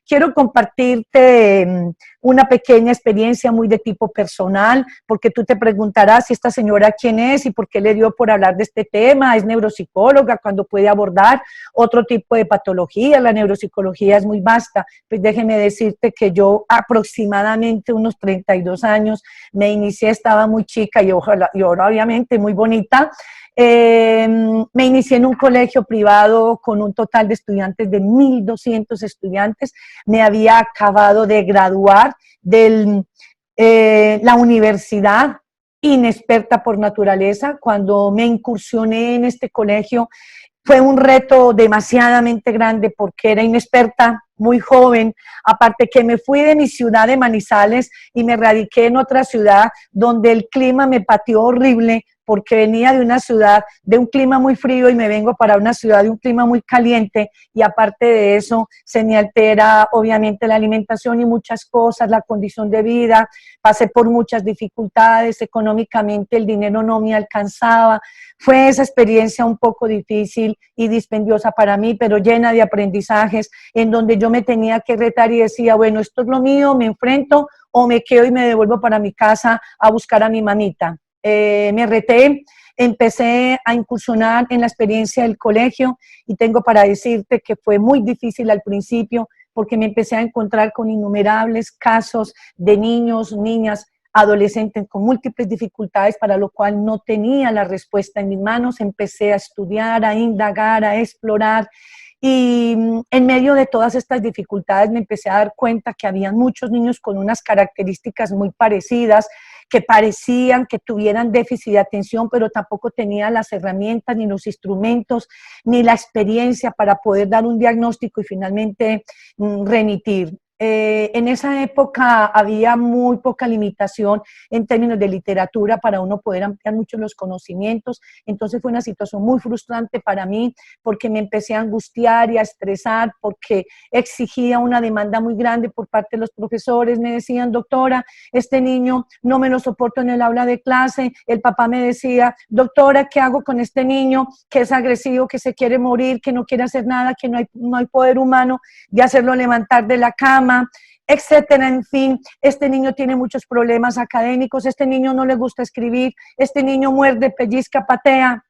quiero compartirte una pequeña experiencia muy de tipo personal, porque tú te preguntarás si esta señora quién es y por qué le dio por hablar de este tema. Es neuropsicóloga, cuando puede abordar otro tipo de patología. La neuropsicología es muy vasta. Pues déjeme decirte que yo aproximadamente unos 32 años me inicié, estaba muy chica y ojalá, y ahora obviamente muy bonita. Me inicié en un colegio privado con un total de estudiantes de 1.200 estudiantes. Me había acabado de graduar de la universidad, inexperta por naturaleza. Cuando me incursioné en este colegio, fue un reto demasiadamente grande porque era inexperta, muy joven, aparte que me fui de mi ciudad de Manizales y me radiqué en otra ciudad donde el clima me pateó horrible, porque venía de una ciudad de un clima muy frío y me vengo para una ciudad de un clima muy caliente, y aparte de eso se me altera obviamente la alimentación y muchas cosas, la condición de vida. Pasé por muchas dificultades, económicamente el dinero no me alcanzaba. Fue esa experiencia un poco difícil y dispendiosa para mí, pero llena de aprendizajes, en donde yo me tenía que retar y decía, bueno, esto es lo mío, me enfrento o me quedo y me devuelvo para mi casa a buscar a mi mamita. Me reté, empecé a incursionar en la experiencia del colegio, y tengo para decirte que fue muy difícil al principio, porque me empecé a encontrar con innumerables casos de niños, niñas, adolescentes con múltiples dificultades, para lo cual no tenía la respuesta en mis manos. Empecé a estudiar, a indagar, a explorar, y en medio de todas estas dificultades me empecé a dar cuenta que había muchos niños con unas características muy parecidas, que parecían que tuvieran déficit de atención, pero tampoco tenían las herramientas, ni los instrumentos, ni la experiencia para poder dar un diagnóstico y finalmente remitir. En esa época había muy poca limitación en términos de literatura para uno poder ampliar mucho los conocimientos. Entonces fue una situación muy frustrante para mí, porque me empecé a angustiar y a estresar, porque exigía una demanda muy grande por parte de los profesores. Me decían, doctora, este niño no me lo soporto en el aula de clase. El papá me decía, doctora, ¿qué hago con este niño que es agresivo, que se quiere morir, que no quiere hacer nada, que no hay poder humano de hacerlo levantar de la cama, etcétera? En fin, este niño tiene muchos problemas académicos, este niño no le gusta escribir, este niño muerde, pellizca, patea.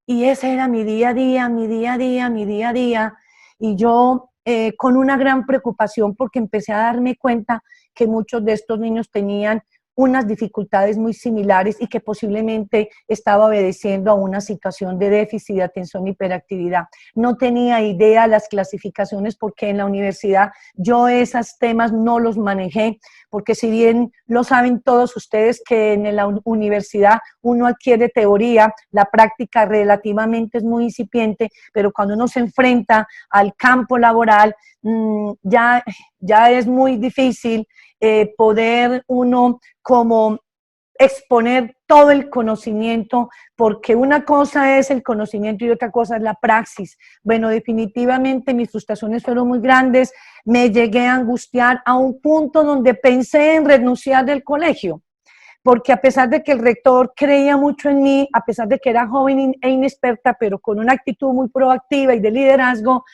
Y ese era mi día a día, mi día a día, mi día a día. Y yo con una gran preocupación, porque empecé a darme cuenta que muchos de estos niños tenían unas dificultades muy similares y que posiblemente estaba obedeciendo a una situación de déficit de atención e hiperactividad. No tenía idea las clasificaciones, porque en la universidad yo esos temas no los manejé, porque si bien lo saben todos ustedes que en la universidad uno adquiere teoría, la práctica relativamente es muy incipiente, pero cuando uno se enfrenta al campo laboral, ya es muy difícil poder uno como exponer todo el conocimiento, porque una cosa es el conocimiento y otra cosa es la praxis. Bueno, definitivamente mis frustraciones fueron muy grandes, me llegué a angustiar a un punto donde pensé en renunciar del colegio, porque a pesar de que el rector creía mucho en mí, a pesar de que era joven e inexperta, pero con una actitud muy proactiva y de liderazgo,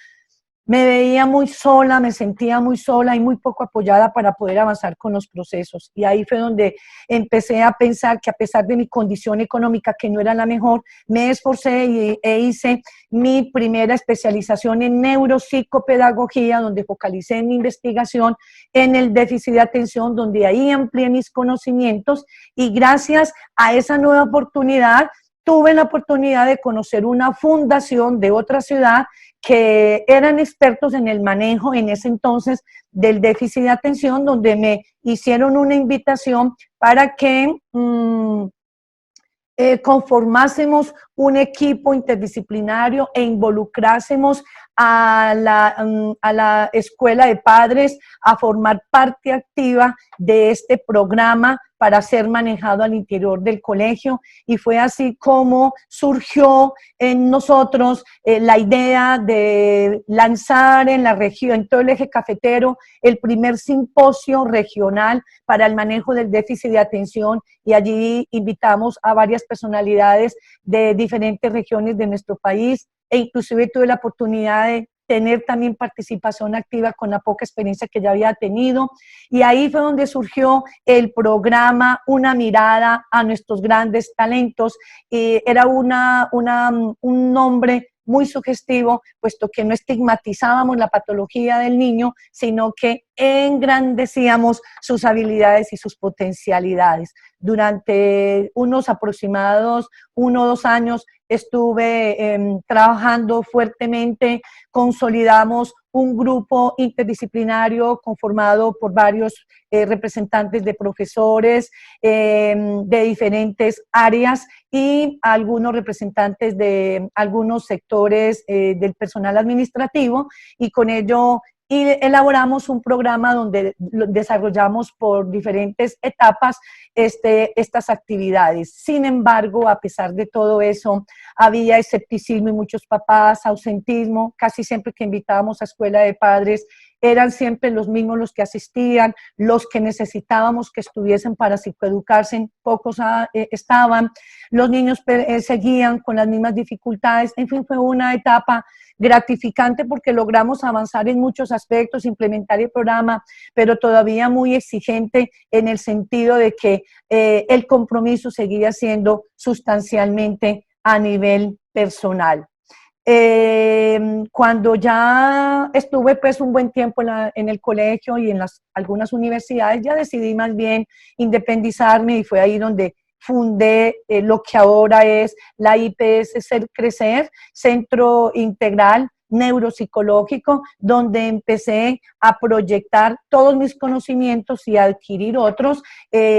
me veía muy sola, me sentía muy sola y muy poco apoyada para poder avanzar con los procesos. Y ahí fue donde empecé a pensar que, a pesar de mi condición económica, que no era la mejor, me esforcé e hice mi primera especialización en neuropsicopedagogía, donde focalicé en mi investigación en el déficit de atención, donde ahí amplié mis conocimientos, y gracias a esa nueva oportunidad tuve la oportunidad de conocer una fundación de otra ciudad que eran expertos en el manejo en ese entonces del déficit de atención, donde me hicieron una invitación para que conformásemos un equipo interdisciplinario e involucrásemos a la escuela de padres a formar parte activa de este programa para ser manejado al interior del colegio. Y fue así como surgió en nosotros la idea de lanzar en la región, en todo el eje cafetero, el primer simposio regional para el manejo del déficit de atención, y allí invitamos a varias personalidades de diferentes regiones de nuestro país, e inclusive tuve la oportunidad tener también participación activa con la poca experiencia que ya había tenido. Y ahí fue donde surgió el programa Una mirada a nuestros grandes talentos. Era un nombre muy sugestivo, puesto que no estigmatizábamos la patología del niño, sino que engrandecíamos sus habilidades y sus potencialidades. Durante unos aproximados 1 o 2 años estuve trabajando fuertemente, consolidamos un grupo interdisciplinario conformado por varios representantes de profesores de diferentes áreas y algunos representantes de algunos sectores del personal administrativo, y con ello elaboramos un programa donde desarrollamos por diferentes etapas estas actividades. Sin embargo, a pesar de todo eso, había escepticismo y muchos papás, ausentismo. Casi siempre que invitábamos a escuela de padres, eran siempre los mismos los que asistían, los que necesitábamos que estuviesen para psicoeducarse, pocos estaban, los niños seguían con las mismas dificultades. En fin, fue una etapa gratificante porque logramos avanzar en muchos aspectos, implementar el programa, pero todavía muy exigente en el sentido de que el compromiso seguía siendo sustancialmente a nivel personal. Cuando ya estuve pues un buen tiempo en el colegio y en algunas universidades, ya decidí más bien independizarme, y fue ahí donde fundé lo que ahora es la IPS Ser Crecer, Centro Integral Neuropsicológico, donde empecé a proyectar todos mis conocimientos y a adquirir otros.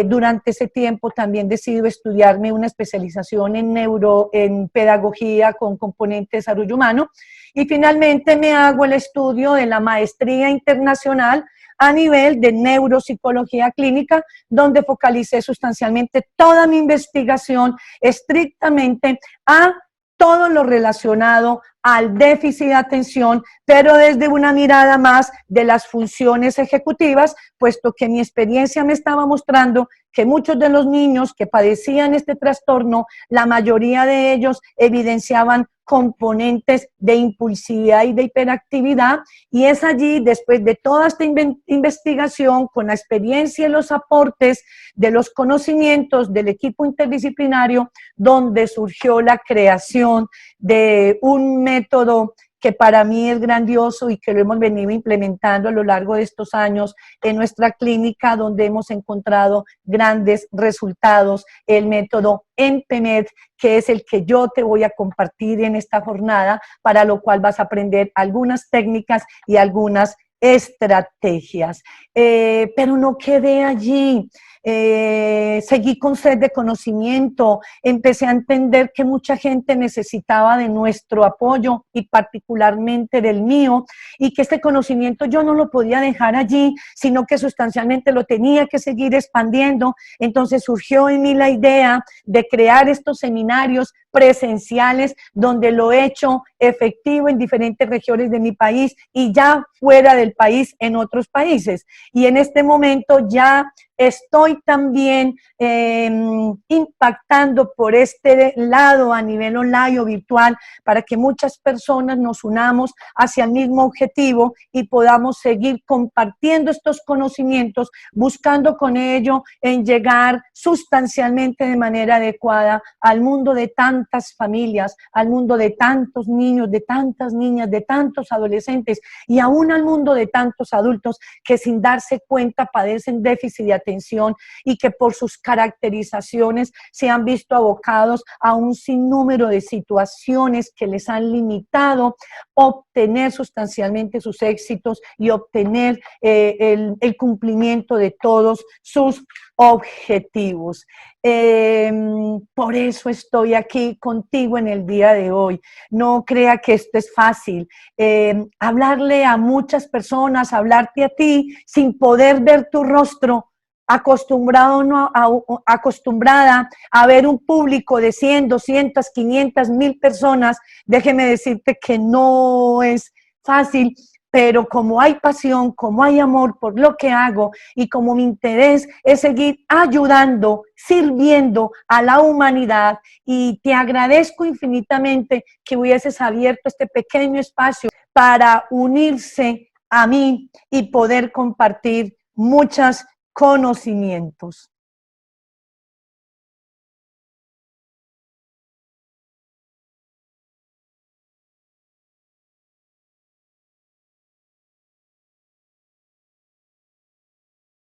Durante ese tiempo también decidí estudiarme una especialización en pedagogía con componente de desarrollo humano, y finalmente me hago el estudio de la maestría internacional a nivel de neuropsicología clínica, donde focalicé sustancialmente toda mi investigación estrictamente a todo lo relacionado al déficit de atención, pero desde una mirada más de las funciones ejecutivas, puesto que mi experiencia me estaba mostrando que muchos de los niños que padecían este trastorno, la mayoría de ellos evidenciaban componentes de impulsividad y de hiperactividad, y es allí, después de toda esta investigación, con la experiencia y los aportes de los conocimientos del equipo interdisciplinario, donde surgió la creación de un método que para mí es grandioso y que lo hemos venido implementando a lo largo de estos años en nuestra clínica, donde hemos encontrado grandes resultados. El método EMPEMED, que es el que yo te voy a compartir en esta jornada, para lo cual vas a aprender algunas técnicas y algunas estrategias. Pero no quedé allí. Seguí con sed de conocimiento, empecé a entender que mucha gente necesitaba de nuestro apoyo y particularmente del mío, y que este conocimiento yo no lo podía dejar allí, sino que sustancialmente lo tenía que seguir expandiendo. Entonces surgió en mí la idea de crear estos seminarios presenciales, donde lo he hecho efectivo en diferentes regiones de mi país y ya fuera del país en otros países. Y en este momento ya estoy también impactando por este lado a nivel online o virtual, para que muchas personas nos unamos hacia el mismo objetivo y podamos seguir compartiendo estos conocimientos, buscando con ello en llegar sustancialmente de manera adecuada al mundo de tantas familias, al mundo de tantos niños, de tantas niñas, de tantos adolescentes, y aún al mundo de tantos adultos que sin darse cuenta padecen déficit de atención y que por sus caracterizaciones se han visto abocados a un sinnúmero de situaciones que les han limitado obtener sustancialmente sus éxitos y obtener el cumplimiento de todos sus objetivos. Por eso estoy aquí contigo en el día de hoy. No crea que esto es fácil. Hablarle a muchas personas, hablarte a ti sin poder ver tu rostro, acostumbrada a ver un público de 100, 200, 500, 1000 personas, déjeme decirte que no es fácil, pero como hay pasión, como hay amor por lo que hago y como mi interés es seguir ayudando, sirviendo a la humanidad, y te agradezco infinitamente que hubieses abierto este pequeño espacio para unirse a mí y poder compartir muchos conocimientos.